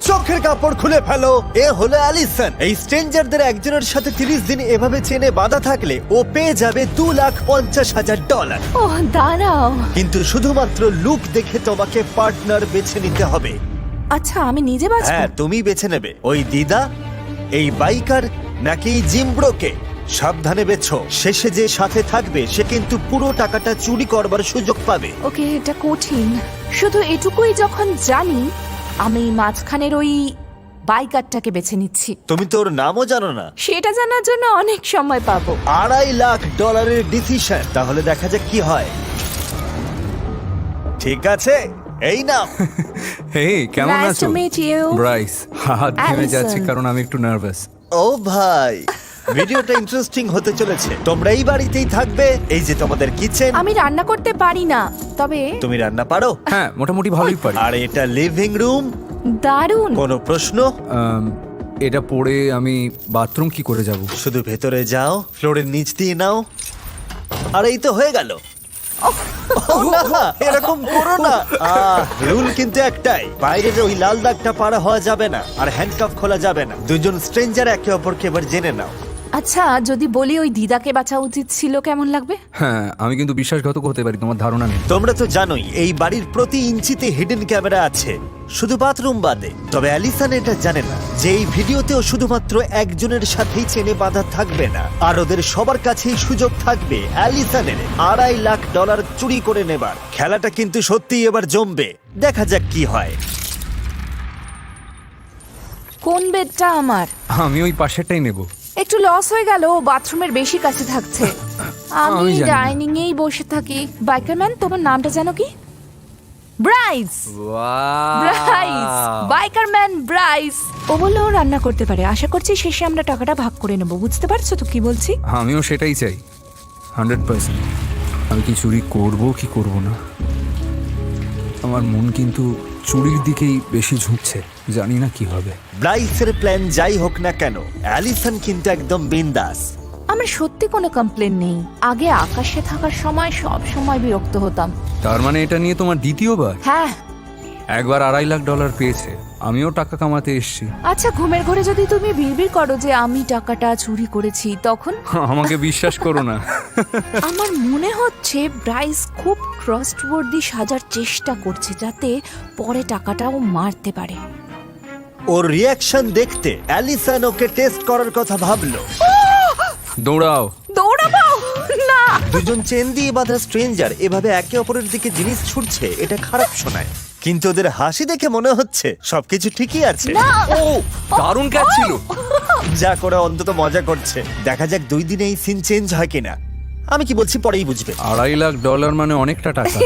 চোখের কাপড় খুলে ফেলো। এ হলো অ্যালিসন। এই স্ট্রেঞ্জারদের একজনের সাথে 30 দিন এভাবে চেনে বাঁধা থাকলে ও পেয়ে যাবে $2,50,000। ওহ দাঁড়াও। কিন্তু শুধুমাত্র লুক দেখে তোমাকে পার্টনার বেছে নিতে হবে। আচ্ছা আমি নিজে বাঁচবো? হ্যাঁ, তুমি বেছে নেবে ওই দিদা, এই বাইকার, নাকি এই জিমব্রোকে। সাবধানে বেছো। শেষে যে সাথে থাকবে সে কিন্তু পুরো টাকাটা চুরি করবার সুযোগ পাবে। ওকে, এটা কঠিন। শুধু এটুকুই যখন জানি, আমি মাঝখানের ওই বাইকারটাকে বেছে নিচ্ছি। তুমি তো ওর নামও জানো না। সেটা জানার জন্য অনেক সময় পাবো। $2.5 ডিসিশন। তাহলে দেখা যাক কি হয়। ঠিক আছে, এই নাও। হেই, কেমন Nice আছো? to meet you. ব্রাইস, হাত ঘেমে Allison. যাচ্ছে কারণ আমি একটু নার্ভাস। ও ভাই, ভিডিওটা ইন্টারেস্টিং হতে চলেছে। তোমরা এই বাড়িতেই থাকবে। এই যে তোমাদের কিচেন। আমি রান্না করতে পারি না, তবে তুমি রান্না পারো? হ্যাঁ, মোটামুটি ভালোই পারি। আর এটা লিভিং রুম। দারুণ। কোনো প্রশ্ন? এটা পরে আমি বাথরুম কি করে যাব? শুধু ভেতরে যাও, ফ্লোরের নিচ দিয়ে নাও, আর এই তো হয়ে গেল। না, এরকম করো না। রুল কিন্তু একটাই, বাইরের ওই লাল দাগটা পার হওয়া যাবে না, আর হ্যান্ডকাফ খোলা যাবে না। দুজন স্ট্রেঞ্জার একে অপরকে এবার জেনে নাও। আচ্ছা, যদি বলি ওই দিদাকে বাঁচা উচিত ছিল, কেমন লাগবে? হ্যাঁ, আমি কিন্তু বিশ্বাসঘাতক হতে পারি, তোমার ধারণা নেই। তোমরা তো জানোই এই বাড়ির প্রতি ইঞ্চিতে হিডেন ক্যামেরা আছে, শুধু বাথরুম বাদে। তবে অ্যালিসন এটা জানে না যে এই ভিডিওতেও শুধুমাত্র একজনের সাথেই চেনে বাঁধা থাকবে না, আর ওদের সবার কাছেই সুযোগ থাকবে অ্যালিসনের $2.5 চুরি করে নেবার। খেলাটা কিন্তু সত্যিই এবার জমবে। দেখা যাক কি হয়। কোন বেডটা আমার? আমি ওই পাশেরটাই নেব। একটু লস হয়ে গেল, বাথরুমের বেশি কাছে থাকছে। আমি আমি জানি না। ডাইনিং এই বসে থাকি। বাইকারম্যান, তোমার নামটা জানো কি? ব্রাইস। Bryce, bikerman Bryce. ও বললো ও রান্না করতে পারে। আশা করছি শেষে আমরা টাকাটা ভাগ করে নেবো। বুঝতে পারছো তো কি বলছি? আমিও সেটাই চাই, 100%। আমি কি চুরি করব কি করব না, আমার মন কিন্তু চুরির দিকেই বেশি ঝুঁকছে। জানি না কি হবে। ব্রাইসের প্ল্যান যাই হোক না কেন, অ্যালিসন কিন্তু একদম বিন্দাস। আমার সত্যি কোনো কমপ্লেন নেই। আগে আকাশে থাকার সময় সব সময় বিরক্ত হতাম। তার মানে এটা নিয়ে তোমার দ্বিতীয়বার? হ্যাঁ। একবার $2.5 পেয়েছে, আমিও টাকা কামাতে এসেছি। আচ্ছা, ঘুমের ঘরে যদি তুমি বিড়বিড় করো যে আমি টাকাটা চুরি করেছি, তখন? আমাকে বিশ্বাস করো না। আমার মনে হচ্ছে ব্রাইস খুব ট্রাস্টওয়ার্দি সাজার চেষ্টা করছে, যাতে পরে টাকাটাও মারতে পারে। ওর রিয়াকশন দেখতে অ্যালিসন ওকে টেস্ট করার কথা ভাবলো। দৌড়াও। দৌড়াবো না। দুজন চেন দিয়ে বাঁধা স্ট্রেঞ্জার এভাবে একে অপরের দিকে জিনিস ছুটছে, এটা খারাপ শোনায়। কিন্তু ওদের হাসি দেখে মনে হচ্ছে সবকিছু ঠিকই আছে। ও, দারুণ ক্যাচ ছিল। যা করে অন্তত মজা করছে। দেখা যাক 2 দিনে এই সিন চেঞ্জ হয় কিনা। আমি কি বলছি পরেই বুঝবে। $2.5 মানে অনেকটা টাকা,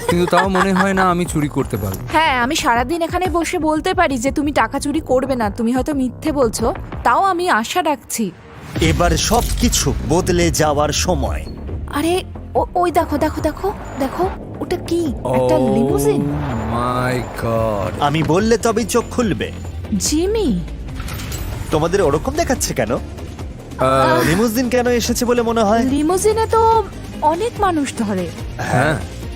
কিন্তু তাও মনে হয় না আমি চুরি করতে পারবো। হ্যাঁ, আমি সারাদিন এখানে বসে বলতে পারি যে তুমি টাকা চুরি করবে না। তুমি হয়তো মিথ্যে বলছো, তাও আমি আশা রাখছি। এবার সবকিছু বদলে যাওয়ার সময়। আরে ওই দেখো দেখো দেখো দেখো, ওটা কি? একটা লিমুজিন। মাই গড। আমি বললে তবেই চোখ খুলবে। জিমি, তোমাদের ওরকম দেখাচ্ছে কেন? লিমুজিন কেন এসেছে বলে মনে হয়? লিমুজিনে তো অনেক মানুষ ধরে। হ্যাঁ,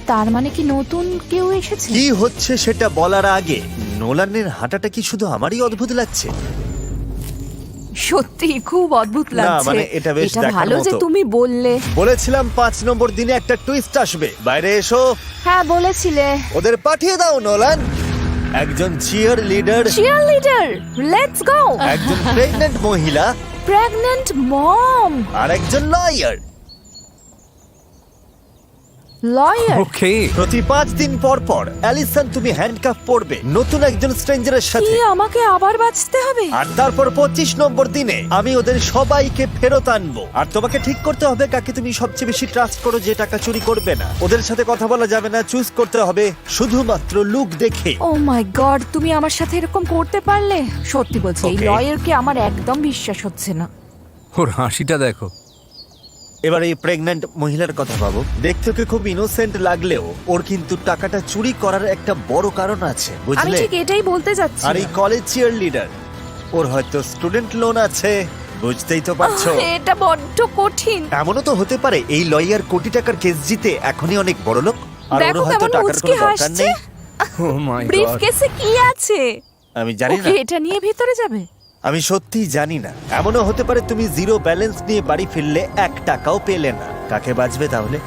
তার মানে কি নতুন কেউ এসেছে? কি হচ্ছে সেটা বলার আগে নোলানের হাঁটাটা কি শুধু আমারই অদ্ভুত লাগছে? সত্যি খুব অদ্ভুত লাগছে। মানে এটা বেশ দেখার ভালো যে মতো। তুমি বললে। বলেছিলাম 5 নম্বর দিনে একটা টুইস্ট আসবে। বাইরে এসো। হ্যাঁ, বলেছিলে। ওদের পাঠিয়ে দাও নোলান। একজন cheerleader, cheerleader, let's go. একজন প্রেগন্যান্ট মহিলা, প্রেগন্যান্ট মম, আর একজন লয়ার। লয়ার। ওকে। প্রতি 5 দিন পর পর অ্যালিসন তুমি হ্যান্ডকাফ পরবে নতুন একজন স্ট্রেঞ্জারের কি সাথে। আমাকে আবার বাঁচতে হবে? আর তারপর 25 নম্বর দিনে আমি ওদের সবাইকে ফেরত আনবো। আর তোমাকে ঠিক করতে হবে কাকে তুমি সবচেয়ে বেশি ট্রাস্ট করো, যে টাকা চুরি করবে না। ওদের সাথে কথা বলা যাবে না, চুজ করতে হবে শুধুমাত্র লুক দেখে। ও মাই গড, তুমি আমার সাথে এরকম করতে পারলে? সত্যি বলছি, এই Okay. লয়ারকে আমার একদম বিশ্বাস হচ্ছে না। ওর হাসিটা দেখো। এবার এই প্রেগন্যান্ট মহিলার কথা ভাবো। দেখতে ওকে খুব ইনোসেন্ট লাগলেও ওর কিন্তু টাকাটা চুরি করার একটা বড় কারণ আছে, আমি বুঝলে? ঠিক এটাই বলতে যাচ্ছি। আর এই কলেজ চিয়ার লিডার, ওর হয়তো স্টুডেন্ট লোন আছে, বুঝতেই তো পারছো। এটা বড্ড কঠিন। এমনও তো হতে পারে এই লয়ার কোটি টাকার কেস জিতে এখনই অনেক বড় লোক, আর ওর দেখো হয়তো কেমন টাকার মুচকি কোনো দরকার হাসছে। নেই। ও মাই ব্রিফ গড। কেসে কি আছে? আমি জানি না, ওকে এটা নিয়ে ভিতরে যাবে? আমি সত্যিই জানি না। এমনও হতে পারে তুমি জিরো ব্যালেন্স নিয়ে বাড়ি ফিরলে 1 টাকাও পেলে না। কাকে বাঁচবে তাহলে?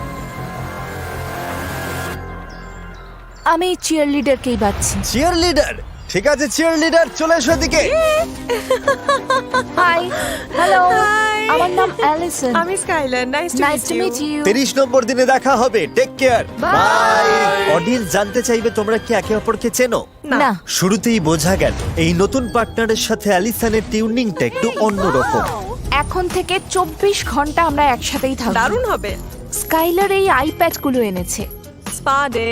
আমি চিয়ার লিডারকেই বাঁচছি। Cheerleader? ঠিক আছে চিয়ার লিডার, চলে এসো এদিকে। Hi, hello, Hi. আমার নাম অ্যালিসন। আমি Skyler, nice nice to meet you. 30 নম্বর দিনে দেখা হবে। Take care, Bye. Bye. Audience জানতে চাইবে তোমরা কি একে অপরকে চেনো? না, শুরুতেই বোঝা গেল এই নতুন পার্টনারের সাথে অ্যালিসনের টিউনিংটা একটু অন্যরকম। এখন থেকে 24 ঘন্টা আমরা একসাথেই থাকবো। দারুণ হবে। স্কাইলার এই আই প্যাচগুলো এনেছে। Spa day.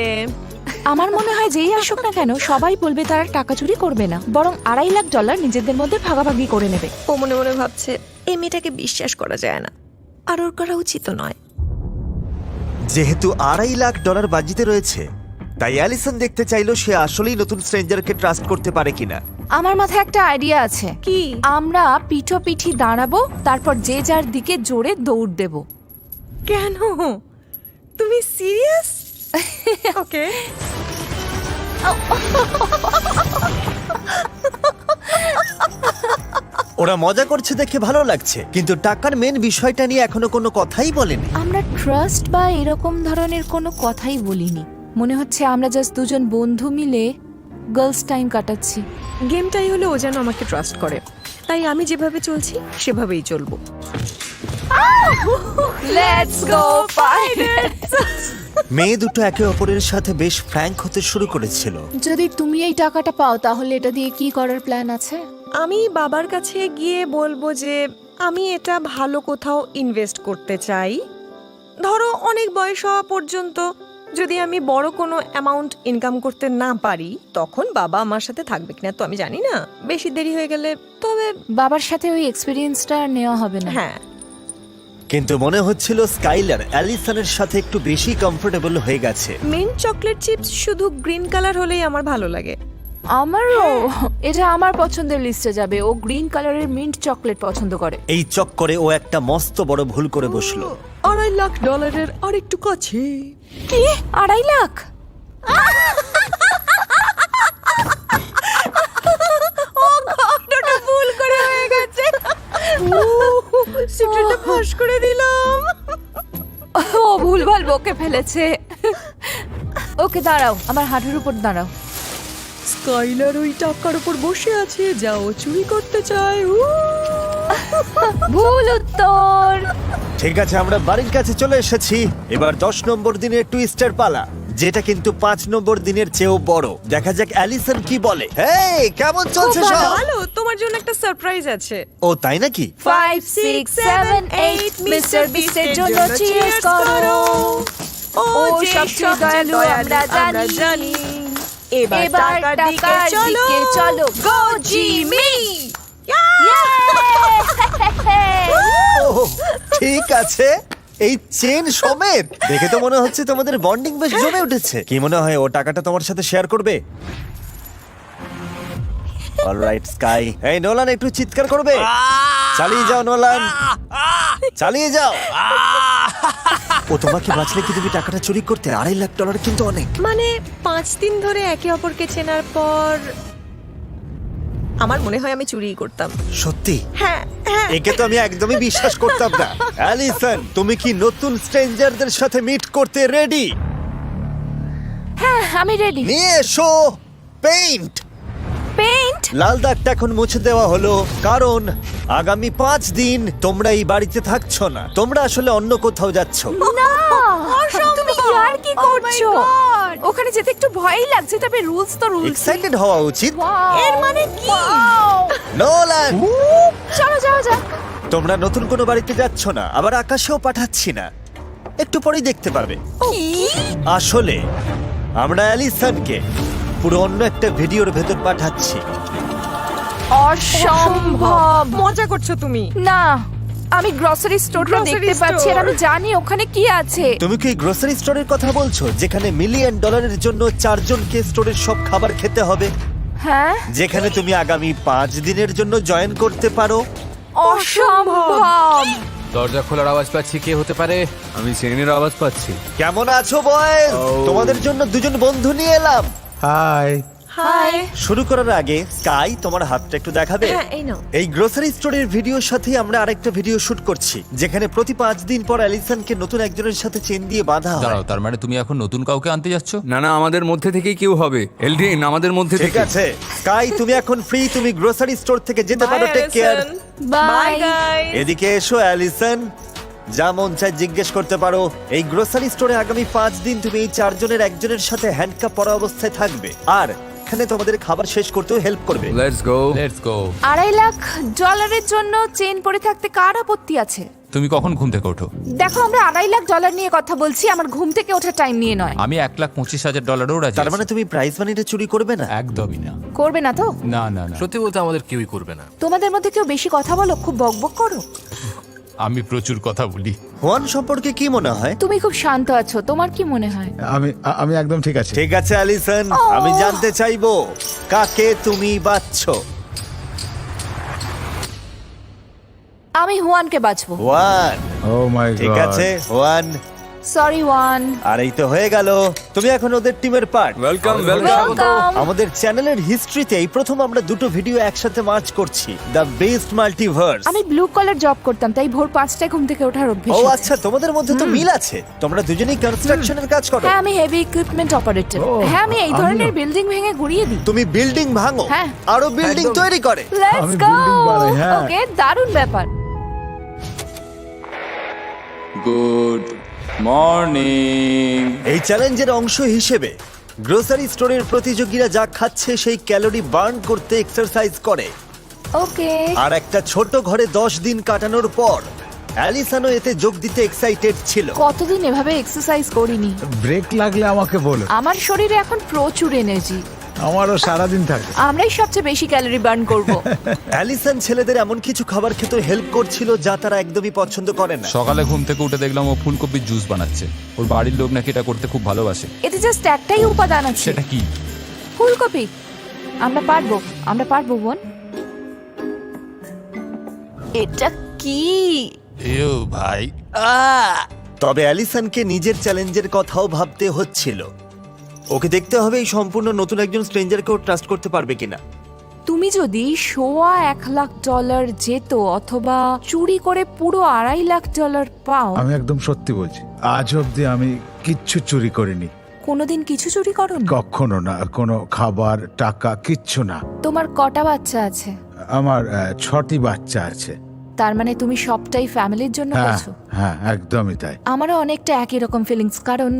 আমার মনে হয় যেই আসুক না কেন সবাই বলবে তারা টাকা চুরি করবে না, বরং $2.5 লাখ নিজেদের মধ্যে ভাগাভাগি করে নেবে। ও মনে মনে ভাবছে এই মেয়েটাকে বিশ্বাস করা যায় না, আর ওর করা উচিত নয়। যেহেতু $2.5 লাখ বাজিতে রয়েছে, তাই অ্যালিসন দেখতে চাইলো সে আসলেই নতুন স্ট্রেঞ্জারকে ট্রাস্ট করতে পারে কিনা। আমার মাথায় একটা আইডিয়া আছে। কি? আমরা পিঠোপিঠি দাঁড়াবো, তারপর যে যার দিকে জোরে দৌড় দেব। কেন? তুমি সিরিয়াস? ওকে। ওরা মজা করছে দেখে ভালো লাগছে, কিন্তু টাকার মেন বিষয়টা নিয়ে এখনো কোনো কথাই বলেনি। আমরা ট্রাস্ট বা এরকম ধরনের কোনো কথাই বলিনি। মনে হচ্ছে আমরা জাস্ট দুজন বন্ধু মিলে গার্লস টাইম কাটাচ্ছি। গেমটাই হলো ও যেন আমাকে ট্রাস্ট করে, তাই আমি যেভাবে চলছি সেভাবেই চলবো। Let's go pirates. মেয়ে দুটো একে অপরের সাথে বেশ ফ্র্যাঙ্ক হতে শুরু করেছিল। যদি তুমি এই টাকাটা পাও তাহলে এটা দিয়ে কি করার প্ল্যান আছে? আমি বাবার কাছে গিয়ে বলবো যে আমি এটা ভালো কোথাও ইনভেস্ট করতে চাই। ধরো অনেক বয়স হওয়া পর্যন্ত যদি আমি বড় কোনো অ্যামাউন্ট ইনকাম করতে না পারি, তখন বাবা আমার সাথে থাকবে কিনা তো আমি জানি না। বেশি দেরি হয়ে গেলে তবে বাবার সাথে ওই এক্সপেরিয়েন্সটা আর নেওয়া হবে না। হ্যাঁ। কিন্তু মনে হচ্ছিল স্কাইলার অ্যালিসনের সাথে একটু বেশি কমফোর্টেবল হয়ে গেছে। মিন্ট চকলেট চিপস শুধু গ্রিন কালার হলেই আমার ভালো লাগে। আমারও এটা আমার পছন্দের লিস্টে যাবে। ও গ্রিন কালারের মিন্ট চকলেট পছন্দ করে। এই চক্করে ও একটা মস্ত বড় ভুল করে বসলো। $2.5 লাখ আর একটু কাছে। কি? $2.5 লাখ? ভুল করে হয়ে গেছে। সিক্রেটটা ফাঁস করে দিলাম। ও ভুলভাল বকে ফেলেছে। ওকে দাঁড়াও, আমার হাঁটুর উপর দাঁড়াও। স্কাইলার ওই টাকার উপর বসে আছে, যাও চুরি করতে চায়। ভুল উত্তর। ঠিক আছে, আমরা বাড়ির কাছে চলে এসেছি। এবার 10 নম্বর দিনের টুইস্টার পালা, যেটা কিন্তু 5 নম্বর দিনের চেয়েও বড়। দেখা যাক অ্যালিসন কি বলে। হেই, কেমন চলছে সব? ভালো, তোমার জন্য একটা সারপ্রাইজ আছে। ও তাই নাকি? 5, 6, 7, 8 মিস্টার বিস্টের জন্য চিয়ার্স করো। ও সবচেয়ে দয়ালু আমরা জানি। এবার টাকার দিকে চলো, গো জিমি। ওহ, ঠিক আছে। এই চেন সমেত দেখে তো মনে হচ্ছে তোমাদের বন্ডিং বেশ জমে উঠেছে। কি মনে হয় ও টাকাটা তোমার সাথে শেয়ার করবে? Alright sky. এই নোলান, একটু চিৎকার করবে? চালিয়ে যাও নোলান, চালিয়ে যাও। ও তোমাকে বাঁচলে কি তুমি টাকাটা চুরি করতে? $2.5 লাখ কিন্তু অনেক। মানে 5 দিন ধরে একে অপরকে চেনার পর আমার মনে হয় আমি চুরি করতাম। সত্যি? হ্যাঁ হ্যাঁ। একে তো আমি একদমই বিশ্বাস করতাম না। অ্যালিসন, তুমি কি নতুন স্ট্রেঞ্জারদের সাথে মিট করতে রেডি? হ্যাঁ, আমি রেডি। নিয়ে এসো পেইন্ট। পেইন্ট? লাল দাগটা এখন মুছে দেওয়া হলো, কারণ আগামী 5 দিন তোমরা এই বাড়িতে থাকছো না। তোমরা আসলে অন্য কোথাও যাচ্ছ। না, তুমি আর কি করছো? ওখানে যেতে একটু ভয়ই লাগছে, তবে রুলস তো রুলস। এক্সাইটেড হওয়া উচিত। এর মানে কি? নোলান, চলো যাও যাক। তোমরা নতুন কোনো বাড়িতে যাচ্ছ না, আবার আকাশেও পাঠাচ্ছি না। একটু পরেই দেখতে পারবে। আসলে আমরা অ্যালিসনকে পুরো অন্য একটা ভিডিওর ভেতর পাঠাচ্ছি। অসম্ভব। মজা করছো তুমি? না, আমি গ্রসারি স্টোরটা Grocery দেখতে পাচ্ছি আর store। আমি জানি ওখানে কি আছে। তুমি কি গ্রোসারি স্টোরের কথা বলছো, যেখানে $1 মিলিয়ন জন্য 4 জনকে স্টোরের সব খাবার খেতে হবে? হ্যাঁ, যেখানে তুমি আগামী 5 দিনের জন্য জয়েন করতে পারো। অসম্ভব। দরজা খোলার আওয়াজ পাচ্ছি, কে হতে পারে? আমি চেনের আওয়াজ পাচ্ছি। কেমন আছো বয়েজ? Oh. তোমাদের জন্য দুজন বন্ধু নিয়ে এলাম। হাই। হাই। শুরু করার আগে স্কাই তোমার হাতটা একটু দেখাবে? হ্যাঁ, এই নাও। এই গ্রোসারি স্টোরের ভিডিওর সাথে আমরা আরেকটা ভিডিও শুট করছি যেখানে প্রতি 5 দিন পর অ্যালিসনকে নতুন একজনের সাথে চেন দিয়ে বাঁধা হয়। দাঁড়াও, তার মানে তুমি এখন নতুন কাউকে আনতে যাচ্ছ? না না, আমাদের মধ্যে থেকেই কেউ হবে। এলডিন আমাদের মধ্যে ঠিক থেকে। আছে স্কাই, তুমি এখন ফ্রি, তুমি গ্রোসারি স্টোর থেকে যেতে পারো। Bye, take care. Alison. Bye. Bye, guys. এদিকে এসো অ্যালিসন, যা মন চায় জিজ্ঞেস করতে পারো। এই গ্রোসারি স্টোরে আগামী 5 দিন তুমি এই 4 জনের একজনের সাথে হ্যান্ডকাপ পরা অবস্থায় থাকবে, আর এখানে তোমাদের খাবার শেষ করতেও হেল্প করবে। Let's go. Let's go. $2.5 lakh জন্য চেন পরে থাকতে কার আপত্তি আছে? তুমি কখন ঘুম থেকে ওঠো? দেখো, আমরা $2.5 লাখ নিয়ে কথা বলছি, আমার ঘুম থেকে ওঠার টাইম নিয়ে নয়। আমি $1,25,000 রাজি তার মানে আছি। তুমি প্রাইজ মানিটা চুরি করবে না? একদমই না। করবে না তো? না না না, সত্যি বলতে আমাদের কেউই করবে না। তোমাদের মধ্যে কেউ বেশি কথা বলো, খুব বকবক করো। আমি প্রচুর কথা বলি। হুয়ান সম্পর্কে কি মনে হয়? তুমি খুব শান্ত আছো, তোমার কি মনে হয়? আমি একদম ঠিক আছি। ঠিক আছে অ্যালিসন, আমি জানতে চাইবো কাকে তুমি বাছছো? আমি হুয়ানকে বাঁচবো। ওয়ান। ও মাই গড। ঠিক আছে ওয়ান। Sorry one. আর এই তো হয়ে গেল, তুমি এখন ওদের টিমের পার্ট। Welcome welcome. আমাদের চ্যানেলের হিস্ট্রিতে এই প্রথম আমরা দুটো ভিডিও একসাথে মার্চ করছি, দ্য বেস্ট মাল্টিভার্স। আমি ব্লু কলার জব করতাম, তাই ভোর 5টায় ঘুম থেকে ওঠার অভ্যেস ও আছে। আচ্ছা, তোমাদের মধ্যে তো মিল আছে, তোমরা দুজনেই কনস্ট্রাকশনের কাজ করো। হ্যাঁ, আমি হেভি ইকুইপমেন্ট অপারেটর। হ্যাঁ, আমি এই ধরনের বিল্ডিং ভেঙে গুড়িয়ে দিই। তুমি বিল্ডিং ভাঙো, হ্যাঁ। আরো বিল্ডিং তৈরি করে। লেটস আমি গো। building বানাই, হ্যাঁ। ওকে, দারুণ ব্যাপার। Good morning. এই চ্যালেঞ্জের অংশ হিসেবে গ্রোসারি স্টোরের প্রতিযোগীরা যা খাচ্ছে সেই ক্যালোরি বার্ন করতে এক্সারসাইজ করে, ওকে। আর একটা ছোট ঘরে 10 দিন কাটানোর পর অ্যালিসনও এতে যোগ দিতে এক্সাইটেড ছিল। কতদিন এভাবে এক্সারসাইজ করিনি। ব্রেক লাগলে আমাকে বলো, আমার শরীরে এখন প্রচুর এনার্জি। আমারও সারাদিন থাকে। আমরাই সবচেয়ে বেশি ক্যালোরি বার্ন করব। অ্যালিসন ছেলেদের এমন কিছু খাবার খেতে হেল্প করছিল যা তারা একদমই পছন্দ করে না। সকালে ঘুম থেকে উঠে দেখলাম ও ফুলকপির জুস বানাচ্ছে। ওর বাড়ির লোক নাকি এটা করতে খুব ভালোবাসে। এতে জাস্ট একটাই উপাদান আছে, সেটা কি? ফুলকপি। আমরা পারবো বোন। এটা কি? এও ভাই। তবে অ্যালিসনকে নিজের চ্যালেঞ্জের কথাও ভাবতে হচ্ছিল। ওকে দেখতে হবে এই সম্পূর্ণ নতুন একজন স্ট্রেঞ্জারকেও ট্রাস্ট করতে পারবে কিনা। তুমি যদি $1,00,000 যেত অথবা চুরি করে পুরো $2.5 লাখ পাও, আমি একদম সত্যি বলছি, আজ অব্দি আমি কিচ্ছু চুরি করিনি, কোনোদিন কিছু চুরি করোনি? কখনো না। কোনো খাবার, টাকা, কিচ্ছু না। তোমার কটা বাচ্চা আছে? আমার 6টি বাচ্চা আছে। তার মানে তুমি সবটাই ফ্যামিলির জন্য হ্যাঁ করছো? হ্যাঁ, একদমই তাই। আমারও অনেকটা একই রকম ফিলিংস, কারণ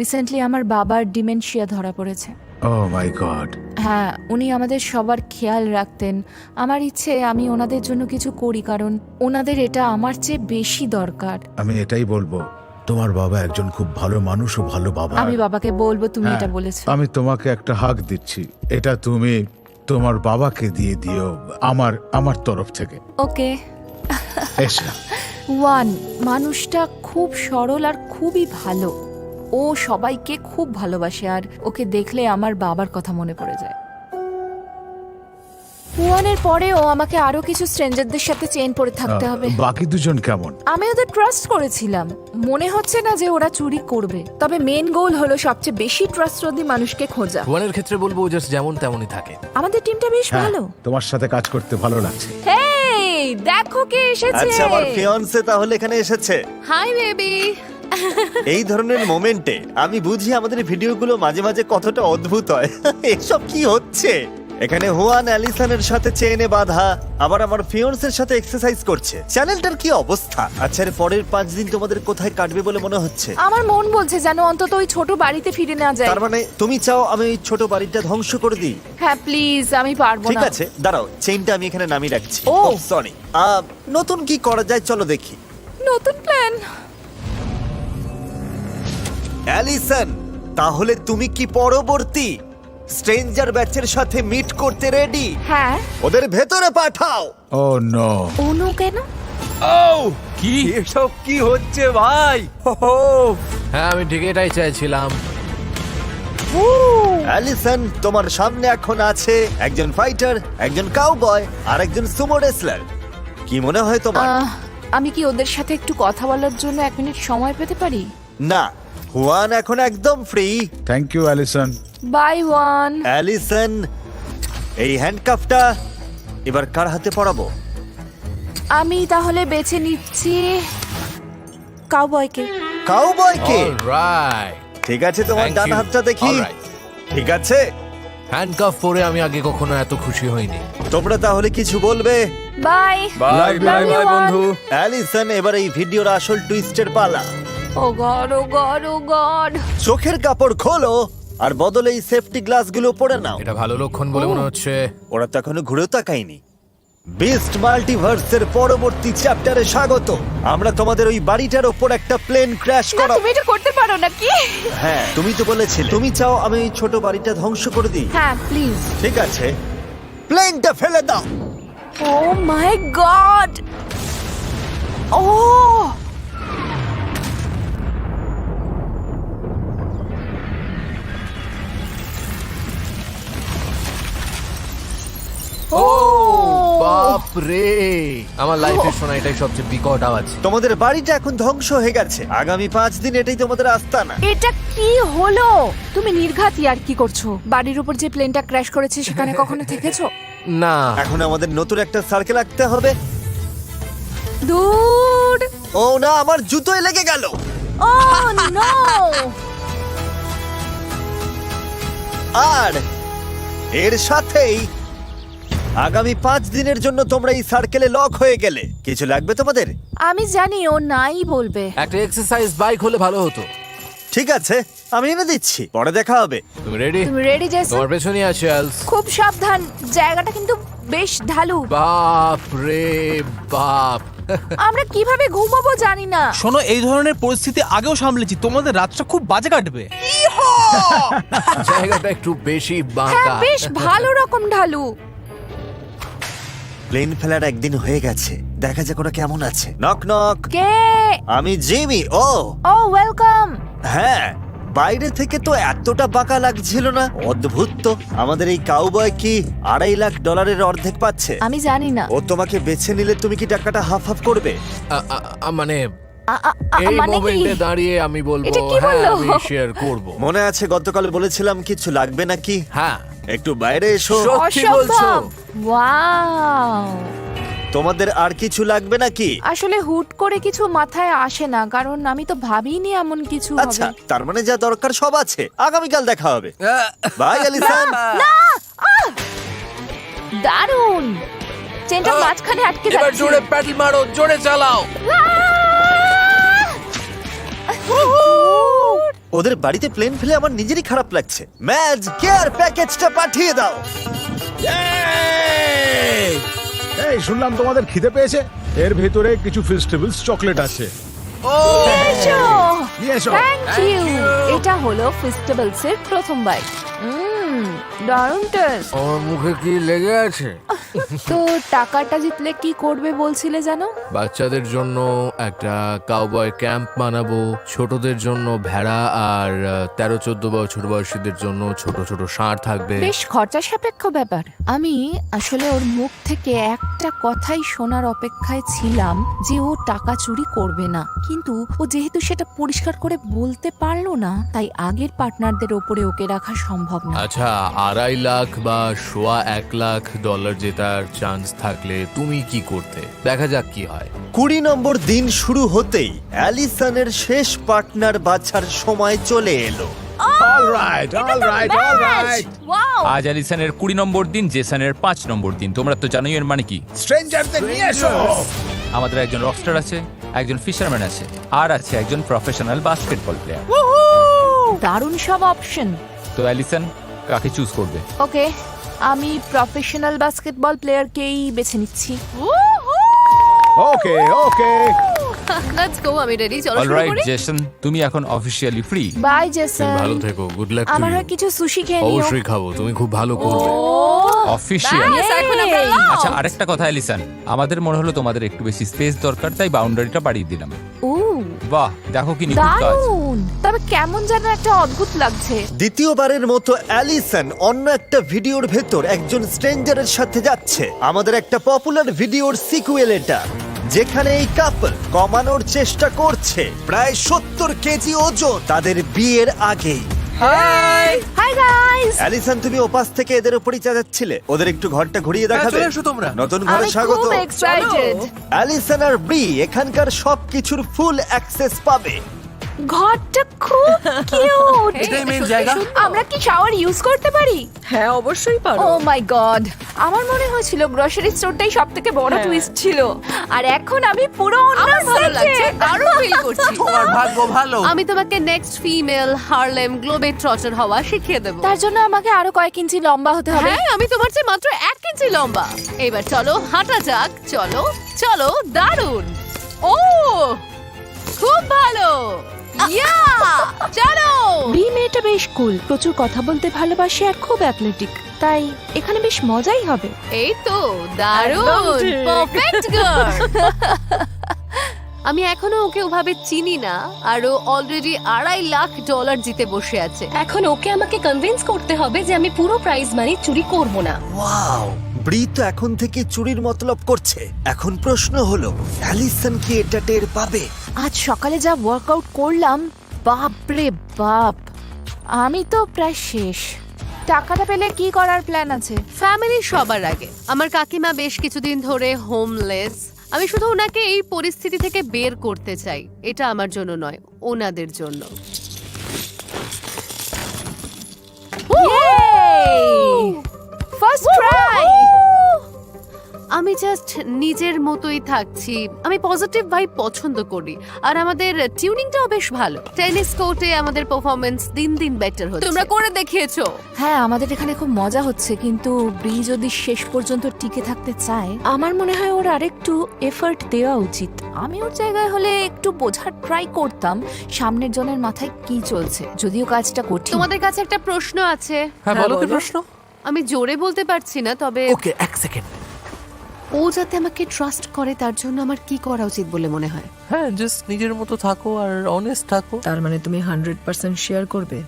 রিসেন্টলি আমার বাবার ডিমেনশিয়া ধরা পড়েছে। ও মাই গড। হ্যাঁ, উনি আমাদের সবার খেয়াল রাখতেন। আমার ইচ্ছে আমি ওনাদের জন্য কিছু করি, কারণ ওনাদের এটা আমার চেয়ে বেশি দরকার। আমি এটাই বলবো, তোমার বাবা একজন খুব ভালো মানুষ ও ভালো বাবা। আমি বাবাকে বলবো তুমি হ্যাঁ, এটা বলেছো। আমি তোমাকে একটা হাক দিচ্ছি, এটা তুমি তোমার বাবাকে দিয়ে দিও আমার তরফ থেকে। ওকে। এসো। ওয়ান, মানুষটা খুব সরল আর খুবই ভালো। ও সবাইকে খুব ভালোবাসে, আর ওকে দেখলে আমার বাবার কথা মনে পড়ে যায়। ওয়ানের পরে ও আমাকে আরো কিছু স্ট্রেঞ্জারদের সাথে চেইন পরে থাকতে হবে। বাকি দুজন কেমন? আমি ওদের ট্রাস্ট করেছিলাম, মনে হচ্ছে না যে ওরা চুরি করবে। তবে মেন গোল হলো সবচেয়ে বেশি ট্রাস্টওয়ার্দি মানুষকে খোঁজা। ভুয়ানের ক্ষেত্রে বলবো ও জাস্ট যেমন তেমনই থাকে। আমাদের টিমটা বেশ হ্যাঁ, ভালো। তোমার সাথে কাজ করতে ভালো লাগছে। হেই, দেখো কে এসেছে। আচ্ছা, আমার ফিয়ান্সে তাহলে এখানে এসেছে। Hi baby. এই ধরনের মোমেন্টে আমি বুঝি আমাদের ভিডিওগুলো মাঝে মাঝে কতটা অদ্ভুত হয়। এসব কি হচ্ছে? এখানে হুয়ান অ্যালিসনের সাথে চেইনে বাঁধা, আবার আমার ফিয়ান্সের সাথে এক্সারসাইজ করছে। চ্যানেলটার কি অবস্থা? আচ্ছা, এর পরের 5 দিন তোমাদের কোথায় কাটবে বলে মনে হচ্ছে? আমার মন বলছে যেন অন্তত ওই ছোট বাড়িতে ফিরে না যায়। তার মানে তুমি চাও আমি ওই ছোট বাড়িটা ধ্বংস করে দিই? হ্যাঁ প্লিজ, আমি পারবো ঠিক না। আছে, দাঁড়াও, চেইনটা আমি এখানে নামিয়ে রাখছি। ও। সরি। নতুন কি করা যায় চলো দেখি। নতুন প্ল্যান। অ্যালিসন, তাহলে তুমি কি পরবর্তী স্ট্রেঞ্জার ব্যাচের সাথে মিট করতে রেডি? হ্যাঁ। ওদের ভেতরে পাঠাও। ও নো। অনু কেন? কি? এসব কি হচ্ছে ভাই? হ্যাঁ, আমি ঠিক এটাই চাইছিলাম। অ্যালিসন, তোমার সামনে এখন আছে একজন ফাইটার, একজন কাউবয় আর একজন সুমো রেসলার। কি মনে হয় তোমার? আমি কি ওদের সাথে একটু কথা বলার জন্য 1 মিনিট সময় পেতে পারি? না, হুয়ান এখন একদম free. Thank you Alison. Bye Juan. Alison, এই হ্যান্ডকাফটা এবার কার হাতে পরাবো? আমি তাহলে বেছে নিচ্ছি কাউবয়কে। কাউবয়কে? অলরাইট, ঠিক আছে, তোমার Thank ডান you. হাতটা দেখি। Alright. ঠিক আছে, হ্যান্ডকাফ পরে আমি আগে কখনো এত খুশি হইনি। তোমরা তাহলে কিছু বলবে? বাই বাই বাই বাই বন্ধু। অ্যালিসন, এবার এই ভিডিওর আসল টুইস্টের পালা। ও গড ও গড ও গড। চোখের কাপড় খোলো আর বদলে এই সেফটি গ্লাসগুলো পরে নাও। এটা ভালো লক্ষণ বলে মনে হচ্ছে। ওরা তো এখনো ঘুরেও তাকায়নি। বিস্ট মাল্টিভার্সের পরবর্তী চ্যাপ্টারে স্বাগত। আমরা তোমাদের ওই বাড়িটার ওপর একটা প্লেন ক্র্যাশ না, করাবো। তুমি এটা করতে পারো নাকি? হ্যাঁ, তুমি তো বলেছিলে তুমি চাও আমি ওই ছোট বাড়িটা ধ্বংস করে দিই। হ্যাঁ প্লিজ। ঠিক আছে, প্লেনটা ফেলে দাও। ও মাই গড। ও ও বাপ রে, আমার লাইফে শোনা এটাই সবচেয়ে বিকট আওয়াজ। তোমাদের বাড়িটা এখন ধ্বংস হয়ে গেছে। আগামী 5 দিন এটাই তোমাদের আস্তানা। এটা কি হলো? তুমি নির্ঘাত আর কি করছো? বাড়ির উপর যে প্লেনটা ক্র্যাশ করেছে সেখানে কখনো থেকেছো? না, এখন আমাদের নতুন একটা সার্কেল আঁকতে হবে। দূর। ও না, আমার জুতোয় লেগে গেল। ও নো। আর এর সাথেই আগামী 5 দিনের জন্য তোমরা এই সার্কেলে লক হয়ে গেলে। কিছু লাগবে তোমাদের? আমি জানি ও নাই বলবে। একটা এক্সারসাইজ বাইক হলে ভালো হতো। ঠিক আছে, আমি এনে দিচ্ছি, পরে দেখা হবে। তুমি রেডি? তুমি রেডি জেসন? তোমার পেছনে আছে আলস। খুব সাবধান, জায়গাটা কিন্তু বেশ ঢালু। বাপ রে বাপ। আমরা কিভাবে ঘুমাবো জানি না। শোনো, এই ধরনের পরিস্থিতি আগেও সামলেছি, তোমাদের রাতটা খুব বাজে কাটবে। জায়গাটা একটু বেশি হ্যাঁ, বাঁকা। বেশ ভালো রকম ঢালু। প্লেন ফেলার একদিন হয়ে গেছে, দেখা যাক ওরা কেমন আছে। Knock knock. কে? আমি জিমি। ও ও ওয়েলকাম। হ্যাঁ, বাইরে থেকে তো এতটা বাঁকা লাগছিল না। অদ্ভুত তো। আমাদের এই কাউবয় কি $2.5 লাখ অর্ধেক পাচ্ছে? আমি জানি না। ও তোমাকে বেছে নিলে তুমি কি টাকাটা হাফ হাফ করবে? মানে আ- এই মানে কি? মোমেন্টে দাঁড়িয়ে আমি বলবো এটা কি হ্যাঁ বললো? আমি শেয়ার করব। মনে আছে গতকাল বলেছিলাম কিছু লাগবে নাকি? হ্যাঁ, একটু বাইরে এসো। সত্যি বলছো? অসম্ভব। ওয়াও। তোমাদের আর কিছু লাগবে নাকি? আসলে হুট করে কিছু মাথায় আসে না, কারণ আমি তো ভাবিনি এমন কিছু আচ্ছা, হবে। তার মানে যা দরকার সব আছে। আগামীকাল দেখা হবে। Bye Alison. দারুণ। চেনটা মাঝখানে আটকে এবার যাচ্ছে। জোরে প্যাডেল মারো, জোরে চালাও। ওদের বাড়িতে প্লেন ফেলে আমার নিজেরই খারাপ লাগছে। ম্যাজ কেয়ার প্যাকেজটা পাঠিয়ে দাও। এই শুনলাম তোমাদের খিদে পেয়েছে, এর ভেতরে কিছু ফেস্টিভ্যালস চকলেট আছে। এসো। নিয়ে এসো। Thank you. এটা হলো ফেস্টিভ্যালস এর প্রথম বাইট। দারুণ টেস্ট। আমার মুখে কি লেগে আছে? তো টাকাটা জিতলে কি করবে বলছিলে জানো? বাচ্চাদের জন্য একটা কাউবয় ক্যাম্প বানাবো, ছোটদের জন্য ভেড়া, আর 13-14 বছর বয়সীদের জন্য ছোট ছোট ষাঁড় থাকবে। বেশ খরচা সাপেক্ষ ব্যাপার। আমি আসলে ওর মুখ থেকে একটা কথাই শোনার অপেক্ষায় ছিলাম যে ও টাকা চুরি করবে না, কিন্তু ও যেহেতু সেটা পরিষ্কার করে বলতে পারলো না, তাই আগের পার্টনারদের ওপরে ওকে রাখা সম্ভব না। আচ্ছা, $2.5 লাখ বা $1.25 লাখ জেতার চান্স থাকলে তুমি কি করতে? দেখা যাক কি হয়। 20 নম্বর দিন শুরু হতেই অ্যালিসনের শেষ পার্টনার বাছার সময় চলে এলো। Alright alright alright. ওয়াও। আজ অ্যালিসনের 20 নম্বর দিন, জেসনের 5 নম্বর দিন। তোমরা তো জানোই এর মানে কি। স্ট্রেঞ্জারদের নিয়ে এসো। আমাদের একজন রকস্টার আছে, একজন ফিশারম্যান আছে, আর আছে একজন প্রফেশনাল বাস্কেটবল প্লেয়ার। দারুণ সব অপশন। তো অ্যালিসন কাকে চুজ করবে? ওকে, আমি প্রফেশনাল বাস্কেটবল প্লেয়ারকেই বেছে নিচ্ছি। ওকে ওকে। লেটস গো, আমি রেডি, চলো শুরু অলরাইট করি। জেসন, তুমি এখন অফিশিয়ালি ফ্রি। বাই তুমি জেসন। ভালো থেকো, গুড লাক। আমার হয় কিছু সুশি খেয়ে নিও। অবশ্যই খাবো, তুমি খুব ভালো করবে। অফিশিয়াল। Yes, এখন আমরা lost. আচ্ছা, আরেকটা কথা অ্যালিসন, আমাদের মনে হলো তোমাদের একটু বেশি স্পেস দরকার, তাই বাউন্ডারিটা বাড়িয়ে দিলাম। ও বাহ, দেখো কি নিখুঁত কাজ। দারুণ। তবে কেমন যেন একটা অদ্ভুত লাগছে। দ্বিতীয়বারের মতো অ্যালিসন অন্য একটা ভিডিওর ভেতর একজন স্ট্রেঞ্জারের সাথে যাচ্ছে। আমাদের একটা পপুলার ভিডিওর সিকুয়েল এটা, যেখানে এই কাপল কমানোর চেষ্টা করছে প্রায় 70 কেজি ওজন তাদের বিয়ের আগেই। Hi guys. অ্যালিসন, তুমি ওপাশ থেকে এদের উপরই চালাচ্ছিলে, ওদের একটু ঘরটা ঘুরিয়ে দেখাবে? চলে এসো তোমরা। নতুন ঘরে আমি স্বাগত। খুব এক্সাইটেড। অ্যালিসন আর ব্রি এখানকার সবকিছুর ফুল অ্যাক্সেস পাবে। ঘরটা খুব কিউট। এটাই মেইন জায়গা। আমরা কি শাওয়ার ইউজ করতে পারি? হ্যাঁ অবশ্যই পারো। ও মাই গড, আমার মনে হয়েছিল গ্রোসারি স্টোরটাই সবথেকে বড় টুইস্ট ছিল, আর এখন আমি পুরো অন্য ভালো লাগছে, সেটে। দারুণ ফিল করছি। তোমার ভাগ্য ভালো। আমি তোমাকে নেক্সট ফিমেল হারলেম গ্লোবে ট্রটার হওয়া শিখিয়ে দেবো। তার জন্য আমাকে আরো কয়েক ইঞ্চি লম্বা হতে হবে। হ্যাঁ, আমি তোমার চেয়ে মাত্র 1 ইঞ্চি লম্বা। এবার চলো হাঁটা যাক। চলো চলো, দারুণ। ও খুব ভালো। ইয়া চলো। বি মেয়েটা বেশ কুল, প্রচুর কথা বলতে ভালোবাসে আর খুব অ্যাথলেটিক, তাই এখানে বেশ মজাই হবে। এই তো দারুণ, পারফেক্ট গার্ল। আমি এখনো ওকে ওভাবে চিনি না, আর ও অলরেডি $2.5 লাখ জিতে বসে আছে। এখন ওকে আমাকে কনভিন্স করতে হবে যে আমি পুরো প্রাইজ মানি চুরি করব না। ওয়াও, ব্রি তো এখন থেকে চুরির মতলব করছে। এখন প্রশ্ন হলো, অ্যালিসন কি এটা টের পাবে? আজ সকালে যা ওয়ার্কআউট করলাম, বাপ রে বাপ, আমি তো প্রায় শেষ। টাকাটা পেলে কি করার প্ল্যান আছে? ফ্যামিলি সবার আগে। আমার কাকিমা বেশ কিছুদিন ধরে হোমলেস। আমি শুধু ওনাকে এই পরিস্থিতি থেকে বের করতে চাই। এটা আমার জন্য নয়, ওনাদের জন্য। First try. আমি জাস্ট নিজের মতোই থাকছি। আমি পজিটিভ ভাইব পছন্দ করি, আর আমাদের টিউনিংটাও বেশ ভালো। টেনিস কোর্টে আমাদের পারফরম্যান্স দিন দিন বেটার হচ্ছে। তোমরা করে দেখিয়েছো। হ্যাঁ, আমাদের এখানে খুব মজা হচ্ছে, কিন্তু ব্রি যদি শেষ পর্যন্ত টিকে থাকতে চায়, আমার মনে হয় ওর আরেকটু এফর্ট দেওয়া উচিত। আমি ওর জায়গায় হলে একটু বোঝার ট্রাই করতাম সামনের জনের মাথায় কি চলছে, যদিও কাজটা কঠিন। তোমাদের কাছে একটা প্রশ্ন আছে। হ্যাঁ বলো কি প্রশ্ন? আমি জোরে বলতে পারছি না, তবে ওকে, 1 সেকেন্ড। ও যাতে আমাকে ট্রাস্ট করে, তার জন্য আমার কি করা উচিত বলে মনে হয়? হ্যাঁ, জাস্ট নিজের মতো থাকো আর অনেস্ট থাকো। তার মানে তুমি 100% শেয়ার করবে?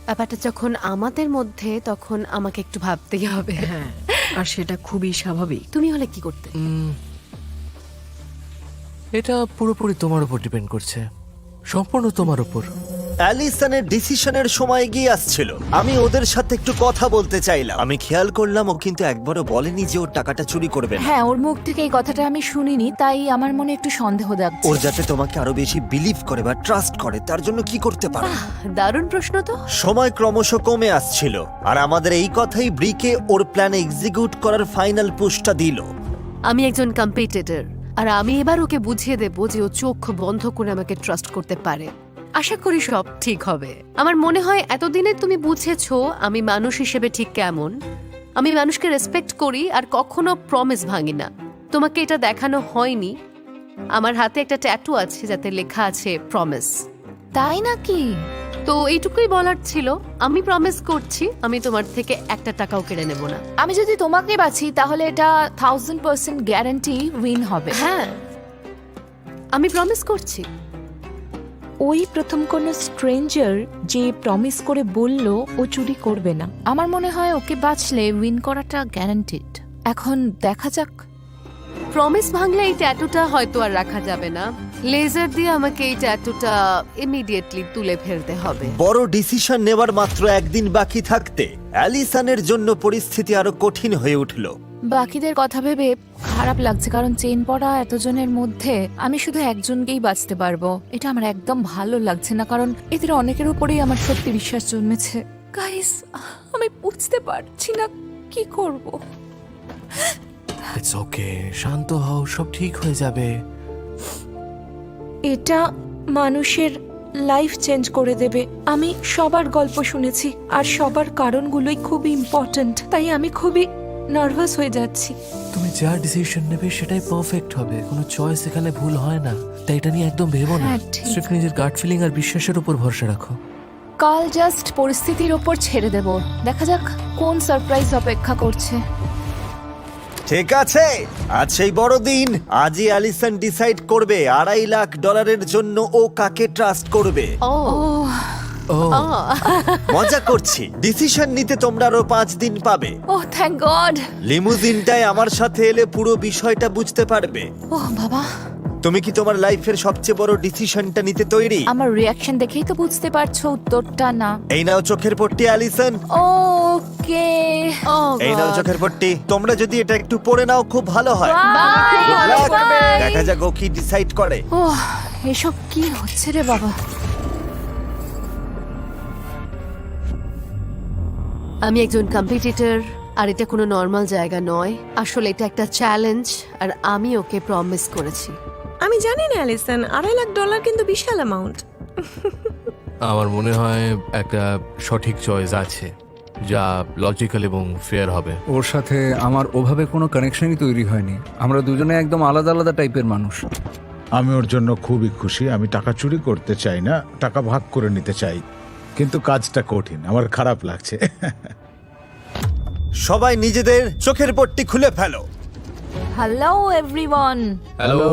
ব্যাপারটা যখন আমাদের মধ্যে, তখন আমাকে একটু ভাবতেই হবে। হ্যাঁ, আর সেটা খুবই স্বাভাবিক। তুমি হলে কি করতে? এটা পুরোপুরি তোমার উপর ডিপেন্ড করছে, সম্পূর্ণ তোমার উপর। অ্যালিসনের ডিসিশনের সময় গিয়ে আসছিল। আমি ওদের সাথে একটু কথা বলতে চাইলাম। আমি খেয়াল করলাম ও কিন্তু একবারও বলেনি যে ওর টাকাটা চুরি করবে না। হ্যাঁ, ওর মুখ থেকে এই কথাটা আমি শুনিনি, তাই আমার মনে একটু সন্দেহ লাগছে। ওর যাতে তোমাকে আরো বেশি বিলিভ করে বা ট্রাস্ট করে, তার জন্য কি করতে পারো? দারুণ প্রশ্ন তো। সময় ক্রমশ কমে আসছিল, আর আমাদের এই কথাই ব্রিকে ওর প্ল্যান এক্সিকিউট করার ফাইনাল পুশটা দিল। আমি একজন কম্পিটিটর, আর আমি এবার ওকে বুঝিয়ে দেব যে ও চোখ বন্ধ করে আমাকে ট্রাস্ট করতে পারে। আশা করি সব ঠিক হবে। আমার মনে হয় এতদিনে তুমি বুঝেছো আমি মানুষ হিসেবে ঠিক কেমন। আমি মানুষকে রেসপেক্ট করি আর কখনো প্রমিস ভাঙি না। তোমাকে এটা দেখানো হয়নি, আমার হাতে একটা ট্যাটু আছে যাতে লেখা আছে প্রমিস। তাই নাকি? তো এইটুকুই বলার ছিল। আমি প্রমিস করছি আমি তোমার থেকে একটা টাকাও কেড়ে নেব না। আমি যদি তোমাকে বাছি, তাহলে এটা 1000% গ্যারান্টি উইন হবে। হ্যাঁ, আমি প্রমিস করছি। ওই প্রথম কোনো স্ট্রেঞ্জার যে প্রমিস করে বলল ও চুরি করবে না, আমার মনে হয় ওকে বাঁচলে উইন করাটা গ্যারান্টিড। এখন দেখা যাক। প্রমিস ভাঙলে এই ট্যাটুটা হয়তো আর রাখা যাবে না। লেজার দিয়ে আমাকে এই ট্যাটুটা ইমিডিয়েটলি তুলে ফেলতে হবে। বড় ডিসিশন নেবার মাত্র একদিন বাকি থাকতে অ্যালিসনের জন্য পরিস্থিতি আরো কঠিন হয়ে উঠল। বাকিদের কথা ভেবে খারাপ লাগছে, কারণ চেন পড়া এতজনের মধ্যে আমি শুধু একজনকেই বাঁচতে পারবো। এটা আমার একদম ভালো লাগছে না, কারণ এদের অনেকের উপরেই আমার সত্যি বিশ্বাস জন্মেছে। গাইস, আমি বুঝতে পারছি না কি করব। ইটস ওকে, শান্ত হও, সব ঠিক হয়ে যাবে। এটা মানুষের লাইফ চেঞ্জ করে দেবে। আমি সবার গল্প শুনেছি, আর সবার কারণগুলোই খুবই ইম্পর্ট্যান্ট, তাই আমি খুবই নার্ভাস হয়ে যাচ্ছি। তুমি যা ডিসিশন নেবে সেটাই পারফেক্ট হবে, কোনো চয়েস এখানে ভুল হয় না। তাই এটা নিয়ে একদম ভেবো না, হ্যাঁ, ঠিক। স্রেফ নিজের গাট ফিলিং আর বিশ্বাসের উপর ভরসা রাখো। কাল জাস্ট পরিস্থিতির ওপর ছেড়ে দেব, দেখা যাক কোন সারপ্রাইজ অপেক্ষা করছে। ঠিক আছে, আজ সেই বড় দিন। আজই অ্যালিসন ডিসাইড করবে $2.5 লাখ জন্য ও কাকে ট্রাস্ট করবে। ও ও মজা করছি। ডিসিশন নিতে তোমরা আরো 5 দিন পাবে। ওহ থ্যাংক গড। লিমুজিনটায় আমার সাথে এলে পুরো বিষয়টা বুঝতে পারবে। ওহ বাবা। তুমি কি তোমার লাইফের সবচেয়ে বড় ডিসিশনটা নিতে তৈরি? আমার রিয়াকশন দেখেই তো বুঝতে পারছো উত্তরটা না। এই নাও চোখের পট্টি অ্যালিসন। ওকে এই নাও চোখের পট্টি। তোমরা যদি এটা একটু পরে নাও খুব ভালো হয়। Bye Good luck. বাই। দেখা যাক ও কি ডিসাইড করে। ওহ, এসব কি হচ্ছে রে বাবা? আমি একজন কম্পিটিটর, আর এটা কোনো নর্মাল জায়গা নয়। আসলে এটা একটা চ্যালেঞ্জ, আর আমি ওকে প্রমিস করেছি। আমি জানি না অ্যালিসন, $2.5 লাখ কিন্তু বিশাল অ্যামাউন্ট। আমার মনে হয় একটা সঠিক চয়েস আছে, যা লজিক্যাল এবং ফেয়ার হবে। ওর সাথে আমার ওভাবে কোনো কানেকশনই তৈরি হয়নি। আমরা দুজনে একদম আলাদা আলাদা টাইপের মানুষ। আমি ওর জন্য খুবই খুশি। আমি টাকা চুরি করতে চাই না, টাকা ভাগ করে নিতে চাই, কিন্তু কাজটা কঠিন। আমার খারাপ লাগছে। সবাই নিজেদের চোখের পট্টি খুলে ফেলো। Hello everyone. হ্যালো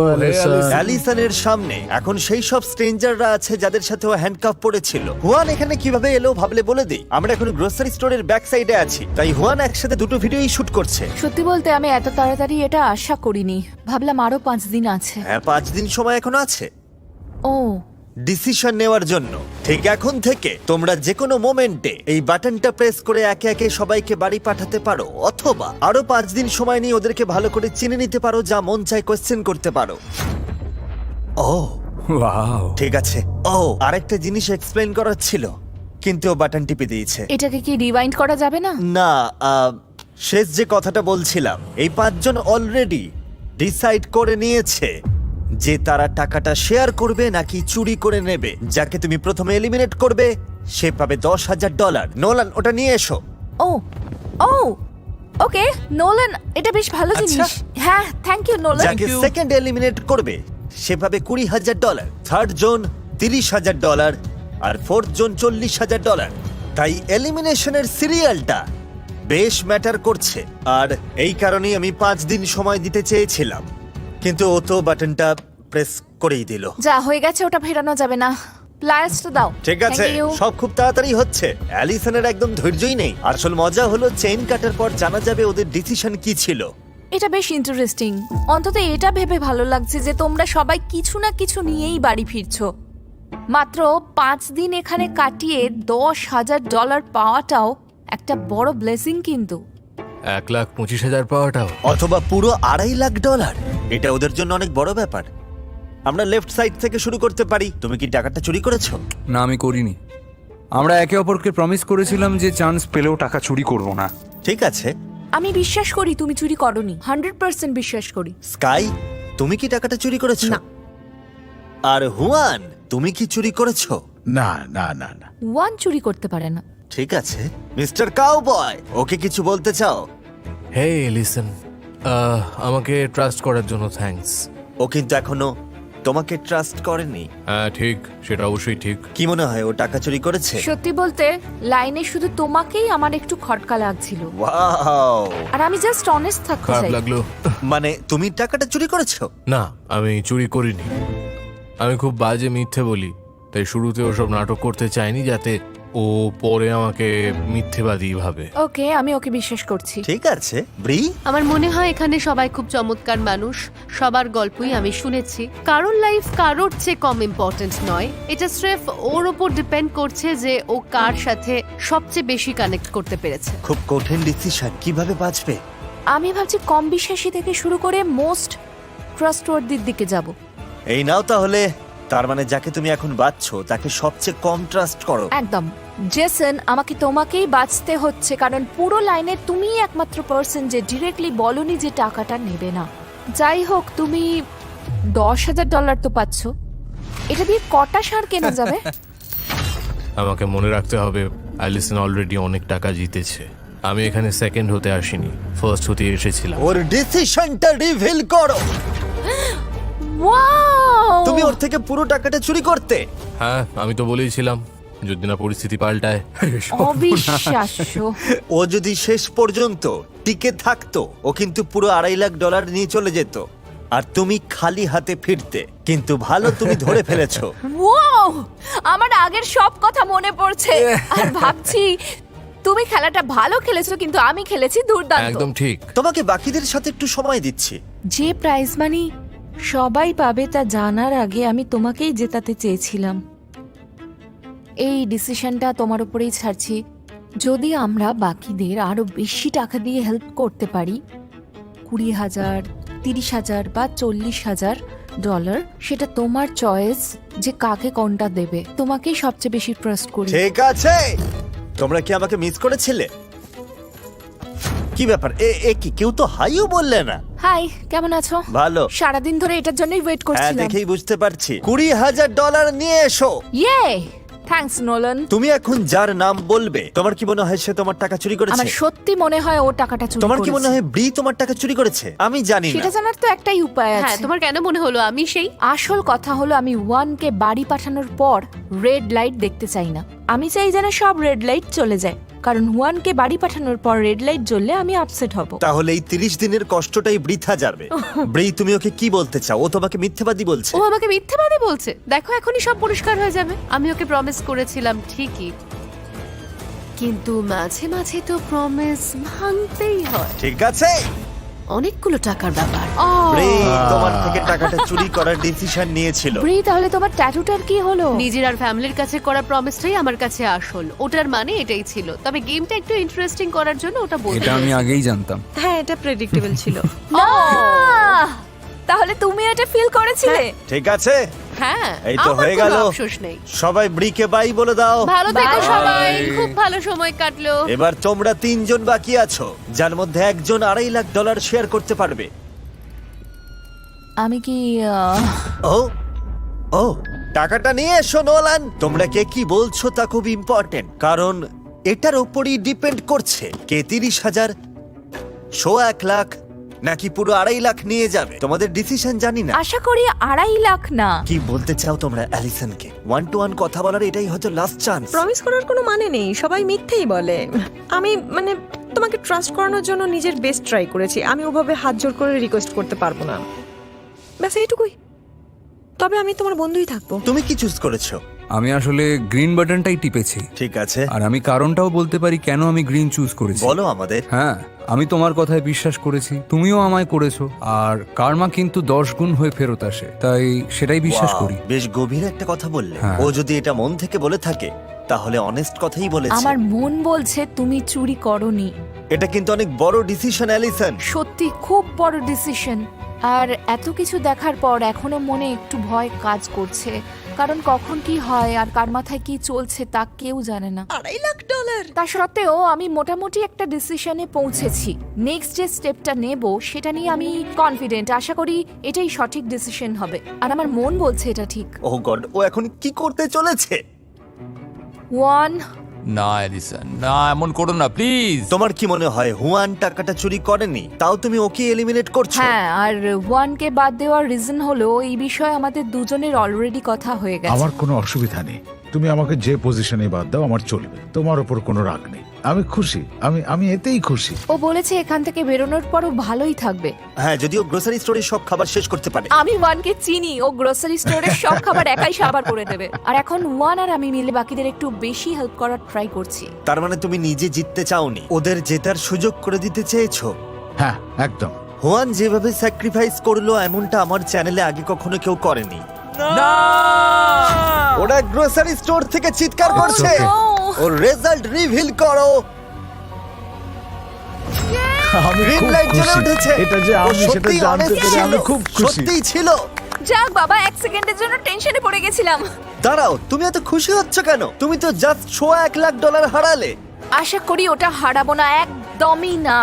অ্যালিসনের সামনে এখন সেই সব স্ট্রেঞ্জাররা আছে যাদের সাথে ও হ্যান্ডকাফ পড়েছিল। হুয়ান এখানে কিভাবে এলো ভাবলে বলে দিই। আমরা এখন গ্রোসারি স্টোরের ব্যাক সাইডে আছি, তাই হুয়ান একসাথে দুটো ভিডিওই শুট করছে। সত্যি বলতে আমি এত তাড়াতাড়ি এটা আশা করিনি। ভাবলাম আরো 5 দিন আছে। হ্যাঁ, 5 দিন সময় এখনো আছে ও ডিসিশন নেওয়ার জন্য। ঠিক এখন থেকে তোমরা যে কোনো মোমেন্টে এই বাটনটা প্রেস করে একে একে সবাইকে বাড়ি পাঠাতে পারো, অথবা আরো 5 দিন সময় নিয়ে ওদেরকে ভালো করে চিনে নিতে পারো, যা মন চায় কোয়েশ্চেন করতে পারো। ও ওয়াও, ঠিক আছে। ও আরেকটা জিনিস এক্সপ্লেইন করার ছিল, কিন্তু ও বাটন টিপে দিয়েছে। এটাকে কি রিওয়াইন্ড করা যাবে না? না, শেষ যে কথাটা বলছিলাম, এই 5 জন অলরেডি ডিসাইড করে নিয়েছে যে তারা টাকাটা শেয়ার করবে নাকি চুরি করে নেবে। যাকে তুমি প্রথমে এলিমিনেট করবে সে পাবে $10,000। নোলান, ওটা নিয়ে এসো। ও ও ওকে নোলান, এটা বেশ ভালো জিনিস। হ্যাঁ, থ্যাংক ইউ নোলান। যাকে সেকেন্ড এলিমিনেট করবে সে পাবে $20,000, থার্ড জন $30,000 আর ফোর্থ জন $40,000। তাই এলিমিনেশনের সিরিয়ালটা বেশ ম্যাটার করছে, আর এই কারণেই আমি 5 দিন সময় দিতে চেয়েছিলাম, কিন্তু ও তো বাটনটা প্রেস করেই দিল। যা হয়ে গেছে ওটা ফেরানো যাবে না। প্লায়ার্সটা দাও। ঠিক আছে, Thank you. সব খুব তাড়াতাড়ি হচ্ছে। অ্যালিসনের একদম ধৈর্যই নেই। আসল মজা হলো চেইন কাটার পর জানা যাবে ওদের ডিসিশন কি ছিল। এটা বেশ ইন্টারেস্টিং। অন্তত এটা ভেবে ভালো লাগছে যে তোমরা সবাই কিছু না কিছু নিয়েই বাড়ি ফিরছো। মাত্র 5 দিন এখানে কাটিয়ে $10,000 পাওয়াটাও একটা বড় ব্লেসিং কিন্তু। $1,25,000 পাওয়াটাও। অথবা পুরো $2.5 লাখ। এটা ওদের জন্য অনেক বড় ব্যাপার। আমরা লেফট সাইড থেকে শুরু করতে পারি। তুমি কি টাকাটা চুরি করেছো? না, আমি করিনি। আমরা একে অপরকে প্রমিস করেছিলাম যে চান্স পেলেও টাকা চুরি করব না। ঠিক আছে। আমি বিশ্বাস করি তুমি চুরি করোনি, 100% বিশ্বাস করি। স্কাই, তুমি কি টাকাটা চুরি করেছো? না। আর হুয়ান, তুমি কি চুরি করেছো? না না না না। ওয়ান চুরি করতে পারে না। ঠিক আছে। মিস্টার কাউবয়, ওকে কিছু বলতে চাও? হে লিসেন, আমাকে ট্রাস্ট করার জন্য থ্যাঙ্কস। ও কিন্তু এখনো তোমাকে ট্রাস্ট করেনি। হ্যাঁ ঠিক, সেটা অবশ্যই ঠিক। কি মনে হয় ও টাকা চুরি করেছে? সত্যি বলতে লাইনে শুধু তোমাকেই আমার একটু খটকা লাগছিল, ওয়াও! আর আমি জাস্ট অনেস্ট থাকতে খারাপ চাই। লাগলো। মানে তুমি টাকাটা চুরি করেছো? না, আমি চুরি করিনি। আমি খুব বাজে মিথ্যে বলি, তাই শুরুতে ওসব নাটক করতে চাইনি, যাতে ও পরে আমাকে মিথ্যেবাদী ভাবে। ওকে, আমি ওকে বিশ্বাস করছি। ঠিক আছে। ব্রি, আমার মনে হয় এখানে সবাই খুব চমৎকার মানুষ। সবার গল্পই আমি শুনেছি। কারোর লাইফ কারোর চেয়ে কম ইম্পর্টেন্ট নয়। এটা স্রেফ ওর ওপর ডিপেন্ড করছে যে ও কার সাথে সবচেয়ে বেশি কানেক্ট করতে পেরেছে। খুব কঠিন ডিসিশন। কিভাবে বাঁচবে? আমি ভাবছি কম বিশ্বাসী থেকে শুরু করে মোস্ট ট্রাস্টওয়ার্দির দিকে যাব। এই নাও তাহলে। তার মানে যাকে তুমি এখন বাঁচছো তাকে সবচেয়ে কম ট্রাস্ট করো। একদম। জেসন, আমাকে তোমাকেই বাঁচতে হচ্ছে, কারণ পুরো লাইনে তুমিই একমাত্র পার্সন যে ডিরেক্টলি বলনি যে টাকাটা নেবে না। যাই হোক, তুমি $10,000 তো পাচ্ছ। এটা দিয়ে কটা ষাঁড় কেনা যাবে? আমাকে মনে রাখতে হবে অ্যালিসন অলরেডি অনেক টাকা জিতেছে। আমি এখানে সেকেন্ড হতে আসিনি, ফার্স্ট হতে এসেছিলাম। ওর ডিসিশনটা রিভিল করো। ওয়াও! তুমি ওর থেকে পুরো টাকাটা চুরি করতে? হ্যাঁ, আমি তো বলেইছিলাম, যদি না পরিস্থিতি পাল্টায়। অবিশ্বাস্য। ও যদি শেষ পর্যন্ত টিকে থাকতো, ও কিন্তু পুরো $2.5 লাখ নিয়ে চলে যেত, আর তুমি খালি হাতে ফিরতে। কিন্তু ভালো তুমি ধরে ফেলেছো। ওয়াও! আমার আগের সব কথা মনে পড়ছে, আর ভাবছি তুমি খেলাটা ভালো খেলেছো, কিন্তু আমি খেলেছি দুর্দান্ত। একদম ঠিক। তোমাকে বাকিদের সাথে একটু সময় দিচ্ছি। যে প্রাইজ মানি সবাই পাবে তা জানার আগে আমি তোমাকেই জেতাতে চেয়েছিলাম। এই ডিসিশনটা তোমার উপরেই ছাড়ছি। যদি আমরা বাকিদের আরো বেশি টাকা দিয়ে হেল্প করতে পারি, 20,000, 30,000 বা 40,000 ডলার, সেটা তোমার চয়েস যে কাকে কোনটা দেবে। তোমাকেই সবচেয়ে বেশি ট্রাস্ট করি। ঠিক আছে, তোমরা কি আমাকে মিস করেছিলে? কি ব্যাপার, এ কি কেউ তো হাইও বললে না? হাই, কেমন আছো? ভালো। সারাদিন ধরে এটার জন্যই ওয়েট হ্যাঁ, করছিলাম। দেখেই বুঝতে পারছি। $20,000 নিয়ে এসো। ইয়ে, থ্যাঙ্কস নোলান। তুমি এখন যার নাম বলবে, তোমার কি মনে হয় সে তোমার টাকা চুরি করেছে? আমার সত্যি মনে হয় ও টাকাটা চুরি তোমার কি মনে করেছে। হয় ব্রি তোমার টাকা চুরি করেছে? আমি জানি না। সেটা জানার তো একটাই উপায় হ্যাঁ, আছে। তোমার কেন মনে হলো আমি সেই? আসল কথা হলো আমি ওয়ানকে বাড়ি পাঠানোর পর রেড লাইট দেখতে চাই না। আমি চাই যেন সব রেড লাইট চলে যায়, কারণ ওয়ানকে বাড়ি পাঠানোর পর রেড লাইট জ্বললে আমি আপসেট হব। তাহলে এই 30 দিনের কষ্টটাই বৃথা যাবে। ব্রি, তুমি ওকে কি বলতে চাও? ও তোমাকে মিথ্যাবাদী বলছে। ও আমাকে মিথ্যাবাদী বলছে। দেখো, এখনই সব পরিষ্কার হয়ে যাবে। আমি ওকে প্রমিস করেছিলাম ঠিকই, কিন্তু মাঝে মাঝে তো প্রমিস ভাঙতেই হয়। ঠিক আছে, অনেকগুলো টাকার ব্যাপার। ব্রি তোমার থেকে টাকাটা চুরি করার ডিসিশন নিয়েছিল। ব্রি, তাহলে তোমার ট্যাটুটার কি হলো? নিজের আর ফ্যামিলির কাছে করা প্রমিসটাই আমার কাছে আসল। ওটার মানে এটাই ছিল, তবে গেমটা একটু ইন্টারেস্টিং করার জন্য ওটা বলতে এটা আমি আগেই জানতাম। হ্যাঁ, এটা প্রেডিক্টেবল ছিল। আহ! তাহলে তুমি এটা ফিল করেছিলে? ঠিক আছে, হ্যাঁ, এই তো আমার হয়ে কোনো গেল। আফসোস নেই। সবাই ব্রিকে বাই বলে দাও। ভালো থেকো Bye. সবাই, খুব ভালো সময় কাটলো। এবার তোমরা 3 জন বাকি আছো, যার মধ্যে একজন $2.5 লাখ শেয়ার করতে পারবে। আমি কি ও ও টাকাটা নিয়ে এসো নোলান। তোমরা কে কি বলছো তা খুব ইম্পর্টেন্ট, কারণ এটার উপরই ডিপেন্ড করছে কে 30,000, 1 লাখ নাকি পুরো 2.5 লাখ নিয়ে যাবে। তোমাদের ডিসিশন জানি না। আশা করি 2.5 লাখ না। কি বলতে চাও তোমরা অ্যালিসনকে? 1-to-1 কথা বলার এটাই হয়তো লাস্ট চান্স। প্রমিস করার কোনো মানে নেই, সবাই মিথ্যেই বলে। আমি তোমাকে ট্রাস্ট করানোর জন্য নিজের বেস্ট ট্রাই করেছি। আমি ওভাবে হাত জোর করে রিকোয়েস্ট করতে পারবো না, ব্যাস এইটুকুই। তবে আমি তোমার বন্ধুই থাকবো। তুমি কি চুজ করেছো? আমি আসলে গ্রিন বাটনটাই টিপেছি। ঠিক আছে, আর আমি কারণটাও বলতে পারি কেন আমি গ্রিন চুজ করেছি। বলো আমাদের। হ্যাঁ, আমি তোমার কথায় বিশ্বাস করেছি, তুমিও আমায় করেছো। আর কার্মা কিন্তু 10 গুণ হয়ে ফেরত আসে, তাই সেটাই বিশ্বাস Wow, করি। বেশ গভীর একটা কথা বললে। হ্যাঁ। ও যদি এটা মন থেকে বলে থাকে তাহলে অনেস্ট কথাই বলেছে। আমার মন বলছে তুমি চুরি করনি। এটা কিন্তু অনেক বড় ডিসিশন অ্যালিসন। সত্যি খুব বড় ডিসিশন। আর এত কিছু দেখার পর এখনো মনে একটু ভয় কাজ করছে, কারণ কখন কি হয় আর কার মাথায় কি চলছে তা কেউ জানে না। $2.5 লাখ। তা সত্ত্বেও আমি মোটামুটি একটা ডিসিশনে পৌঁছেছি। নেক্সট যে স্টেপটা নেব সেটা নিয়ে আমি কনফিডেন্ট। আশা করি এটাই সঠিক ডিসিশন হবে, আর আমার মন বলছে এটা ঠিক। ও গড, ও এখন কি করতে চলেছে? ওয়ান, না এলিসন, না এমন করো না প্লিজ। তোমার কি মনে হয় হুয়ান টাকাটা চুরি করেনি, তাও তুমি ওকে এলিমিনেট করছো? হ্যাঁ, আর ওয়ানকে বাদ দেওয়ার রিজন হলো এই বিষয়ে আমাদের দুজনের অলরেডি কথা হয়ে গেছে। আমার কোনো অসুবিধা নেই, তুমি আমাকে যে পজিশনে বাদ দাও আমার চলবে, তোমার ওপর কোনো রাগ নেই। আমি খুশি, আমি এতেই খুশি। ও বলেছে এখান থেকে বেরোনোর পরও ভালোই থাকবে। হ্যাঁ, যদিও গ্রোসারি স্টোরে সব খাবার শেষ করতে পারে। আমি ওয়ানকে চিনি, ও গ্রোসারি স্টোরের সব খাবার একাই সাবার করে দেবে। আর এখন ওয়ান আর আমি মিলে বাকিদের একটু বেশি হেল্প করার ট্রাই করছি। তার মানে তুমি নিজে জিততে চাওনি, ওদের জেতার সুযোগ করে দিতে চেয়েছো। হ্যাঁ, একদম। হুয়ান যেভাবে স্যাক্রিফাইস করলো এমনটা আমার চ্যানেলে আগে কখনো কেউ করেনি। ওরা গ্রোসারি স্টোর থেকে চিৎকার করছে। Oh, ওর রেজাল্ট রিভিল করো। আমি গ্রিন খুব লাইট জ্বলে খুশি। উঠেছে। এটা যে ও আমি সেটা সত্যিই জানতে honest পেরে আমি ছিল। খুব খুশি। সত্যিই ছিল। যাক বাবা, 1 সেকেন্ডের জন্য টেনশনে পড়ে গেছিলাম। দাঁড়াও, তুমি এত খুশি হচ্ছ কেন? তুমি তো জাস্ট $1 লাখ হারালে। আশা করি ওটা হারাবো না, একদমই না।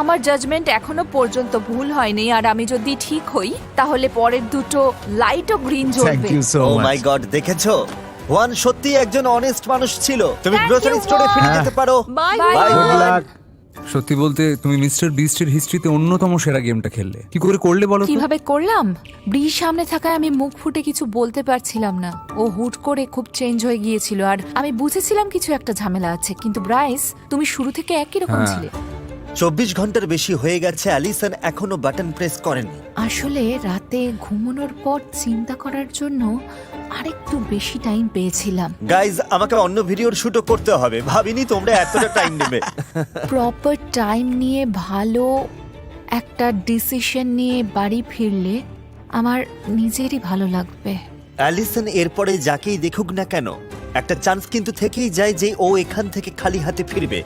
আমার জাজমেন্ট এখনো পর্যন্ত ভুল হয়নি, আর আমি যদি ঠিক হই তাহলে পরের দুটো লাইটও গ্রিন থ্যাংক জ্বলবে। ইউ সো ও মাচ। মাই গড, দেখেছো? হুয়ান সত্যি একজন অনেস্ট মানুষ ছিল। তুমি Thank গ্রোসারি you, স্টোরে ফিরে Juan. যেতে পারো। Bye. Bye. Bye, good Juan. Luck. সত্যি বলতে তুমি মিস্টার বিস্টের হিস্ট্রিতে অন্যতম সেরা গেমটা খেললে। কি করে করলে বলো তো? কিভাবে করলাম? ব্রিজ সামনে থাকায় আমি মুখ ফুটে কিছু বলতে পারছিলাম না। ও হুট করে খুব চেঞ্জ হয়ে গিয়েছিল, আর আমি বুঝেছিলাম কিছু একটা ঝামেলা আছে। কিন্তু ব্রাইস, তুমি শুরু থেকে একই রকম হ্যাঁ। ছিলে। 24 ঘন্টার বেশি হয়ে গেছে, অ্যালিসন এখনো বাটন প্রেস করেনি। আসলে রাতে ঘুমানোর পর চিন্তা করার জন্য আরেকটু বেশি টাইম পেয়েছিলাম। গাইজ, আমাকে অন্য ভিডিওর শুটও করতে হবে, ভাবিনি তোমরা এতটা টাইম নেবে। প্রপার টাইম নিয়ে ভালো একটা ডিসিশন নিয়ে বাড়ি ফিরলে আমার নিজেরই ভালো লাগবে। অ্যালিসন এরপরে যাকেই দেখুক না কেন একটা চান্স কিন্তু থেকেই যায় যে ও এখান থেকে খালি হাতে ফিরবে।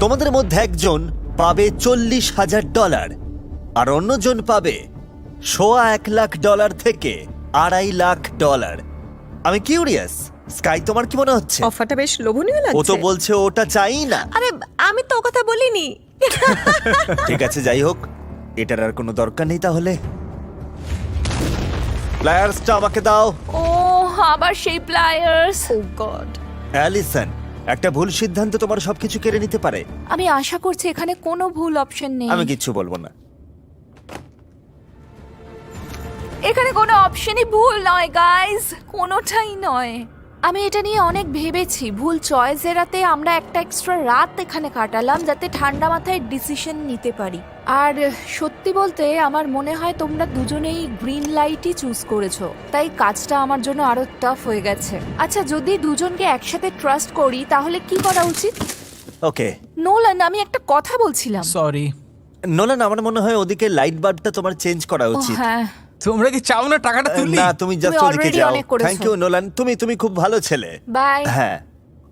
তোমাদের মধ্যে একজন পাবে $40,000 আর অন্যজন পাবে $1,50,000 থেকে $2.5 লাখ। আমি কিউরিয়াস, স্কাই তোমার কি মনে হচ্ছে? অফারটা বেশ লোভনীয় ও তো লাগছে। বলছে ওটা চাই না। আরে আমি তো ও কথা বলিনি। ঠিক আছে, যাই হোক, এটার আর কোনো দরকার নেই তাহলে। প্লেয়ার্সটা আমাকে দাও। ও আবার সেই প্লায়ার্স। ও গড। অ্যালিসন, একটা ভুল সিদ্ধান্ত তোমার সবকিছু কেড়ে নিতে পারে। আমি আশা করছি এখানে কোনো ভুল অপশন নেই। আমি কিচ্ছু বলবো না। এখানে কোনো অপশনই ভুল নয় গাইস, কোনোটাই নয়। আমি এটা নিয়ে অনেক ভেবেছি। ভুল চয়েস এড়াতে আমরা একটা এক্সট্রা রাত এখানে কাটালাম যাতে ঠান্ডা মাথায় ডিসিশন নিতে পারি। আর সত্যি বলতে আমার মনে হয় তোমরা দুজনেই গ্রিন লাইটই চুজ করেছো, তাই কাজটা আমার জন্য আরো টাফ হয়ে গেছে। আচ্ছা, যদি দুজনকে একসাথে ট্রাস্ট করি তাহলে কি করা উচিত? ওকে নোলান, আমি একটা কথা বলছিলাম। সরি। নোলান, আমার মনে হয় ওদিকে লাইট বাল্বটা তোমার চেঞ্জ করা ও উচিত। হ্যাঁ, তোমরা কি চাও না টাকাটা তুলি? না, তুমি জাস্ট তুমি ওদিকে already যাও। অনেক করেছো। থ্যাংক ইউ নোলান, তুমি খুব ভালো ছেলে। বাই। হ্যাঁ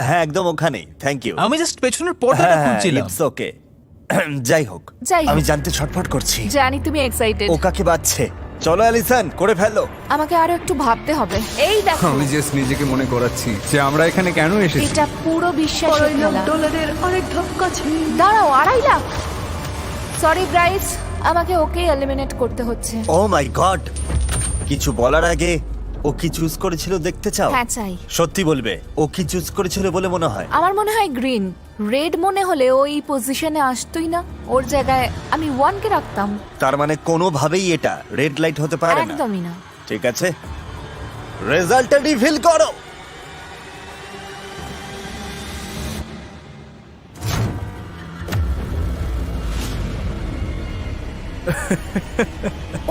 হ্যাঁ, একদম ওখানেই। Thank you. আমি জাস্ট পেছনের পর্দাটা খুলছিলাম। It's okay. যাই হোক, যাই হোক। আমি জানতে ছটফট করছি জানি তুমি এক্সাইটেড। ও কাকে বাজছে। চলো অ্যালিসন, করে ফেলো। আমাকে আরো একটু ভাবতে হবে। এই দেখো, আমি জাস্ট নিজেকে মনে করাচ্ছি যে আমরা এখানে কেন এসেছি। এটা পুরো বিশ্বাসের খেলা। ডলারের আরেক ধাপ কাছে। দাঁড়াও, 2.5 লাখ। সরি ব্রাইস, আমাকে ওকে এলিমিনেট করতে হচ্ছে। ও মাই গড, কিছু বলার আগে ও কি চুজ করেছিল দেখতে চাও? হ্যাঁ চাই। সত্যি বলবে ও কি চুজ করেছিল বলে মনে হয়? আমার মনে হয় গ্রিন। রেড মনে হলে ওই পজিশনে আসতোই না। ওর জায়গায় আমি 1 কে রাখতাম। তার মানে কোনোভাবেই এটা রেড লাইট হতে পারে না। একদমই না। ঠিক আছে, রেজাল্টটা রিভিল করো।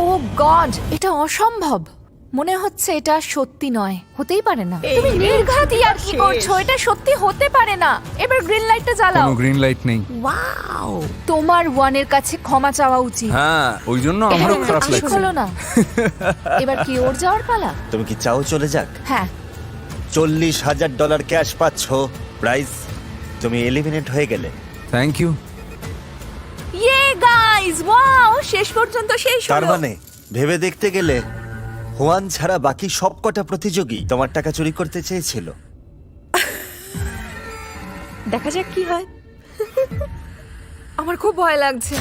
ও গড, এটা অসম্ভব। মনে হচ্ছে এটা সত্যি নয়, হতেই পারে না। তুমি নির্ঘাত আর কি করছো? এটা সত্যি হতে পারে না। এবার গ্রিন লাইটটা জ্বালাও। কোনো গ্রিন লাইট নেই। ওয়াও, তোমার 1 এর কাছে ক্ষমা চাওয়া উচিত। হ্যাঁ, ওই জন্য আমারও হ্যাঁ, খারাপ ঠিক লাগছে। হলো না। এবার কি ওর যাওয়ার পালা? তুমি কি চাও চলে যাক? হ্যাঁ। $40,000 ক্যাশ পাচ্ছ। প্রাইস, তুমি এলিমিনেট হয়ে গেলে। Thank you. Yay guys, wow, শেষ পর্যন্ত শেষ হলো। তার মানে ভেবে দেখতে গেলে হুয়ান ছাড়া বাকি সবকটা প্রতিযোগী তোমার টাকা চুরি করতে চেয়েছিল। দেখা যাক কি হয়। আমার খুব ভয় লাগছে।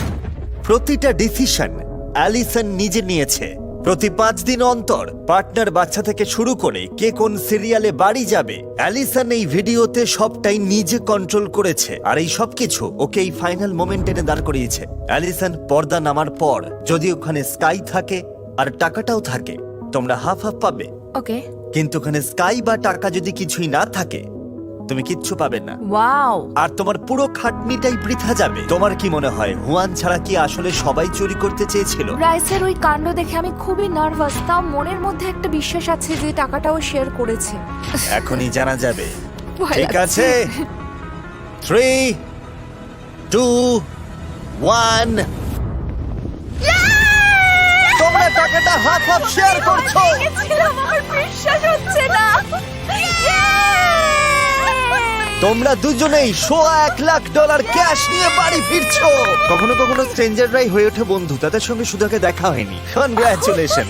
প্রতিটা ডিসিশন অ্যালিসন নিজে নিয়েছে। প্রতি 5 দিন অন্তর পার্টনার বাচ্চা থেকে শুরু করে কে কোন সিরিয়ালে বাড়ি যাবে, অ্যালিসন এই ভিডিওতে সবটাই নিজে কন্ট্রোল করেছে। আর এই সবকিছু ওকে এই ফাইনাল মোমেন্ট এনে দাঁড় করিয়েছে। অ্যালিসন পর্দা নামার পর যদি ওখানে স্কাই থাকে আর টাকাটাও থাকে, তোমরা হাফ হাফ পাবে। ওকে। কিন্তু ওখানে স্কাই বা টাকা যদি কিছুই না থাকে, তুমি কিচ্ছু পাবে না। ওয়াও। আর তোমার পুরো খাটনিটাই বৃথা যাবে। তোমার কি মনে হয় হুয়ান ছাড়া কি আসলে সবাই চুরি করতে চেয়েছিল? ব্রাইসের ওই কাণ্ড দেখে আমি খুবই নার্ভাস। তাও মনের মধ্যে একটা বিশ্বাস আছে যে টাকাটাও শেয়ার করেছে। এখনই জানা যাবে। ভয় ঠিক লাগছে। আছে, 3, 2, 1। তোমরা টাকাটা হাফ হাফ শেয়ার করছো। গেছিলাম, আমার বিশ্বাস হচ্ছে না। তোমরা দুজনেই $1,50,000 ক্যাশ নিয়ে বাড়ি ফিরছো। কখনো কখনো স্ট্রেঞ্জাররাই হয়ে ওঠে বন্ধু, তাদের সঙ্গে শুধু আগে দেখা হয়নি। কনগ্রাচুলেশন।